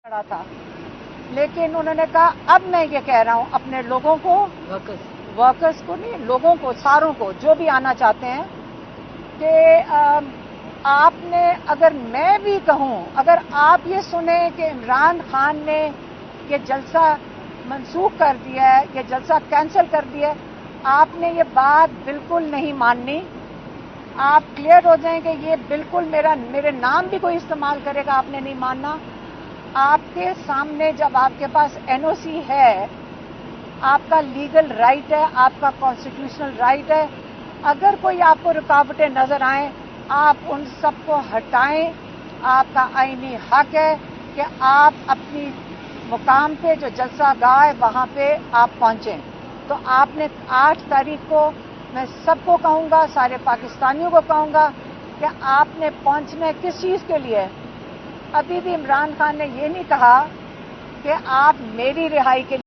पड़ा था, लेकिन उन्होंने कहा अब मैं ये कह रहा हूं अपने लोगों को, वर्कर्स को नहीं, लोगों को, सारों को जो भी आना चाहते हैं कि आपने, अगर मैं भी कहूं, अगर आप ये सुने कि इमरान खान ने ये जलसा मनसूख कर दिया है, ये जलसा कैंसिल कर दिया है, आपने ये बात बिल्कुल नहीं माननी। आप क्लियर हो जाएं कि ये बिल्कुल मेरे नाम भी कोई इस्तेमाल करेगा, आपने नहीं मानना। आपके सामने जब आपके पास एनओसी है, आपका लीगल राइट है, आपका कॉन्स्टिट्यूशनल राइट है, अगर कोई आपको रुकावटें नजर आए, आप उन सबको हटाएं। आपका आईनी हक है कि आप अपनी मुकाम पे जो जलसागाह है वहां पे आप पहुंचें। तो आपने 8 तारीख को, मैं सबको कहूंगा, सारे पाकिस्तानियों को कहूंगा कि आपने पहुंचना है किस चीज के लिए। अभी भी इमरान खान ने ये नहीं कहा कि आप मेरी रिहाई के लिए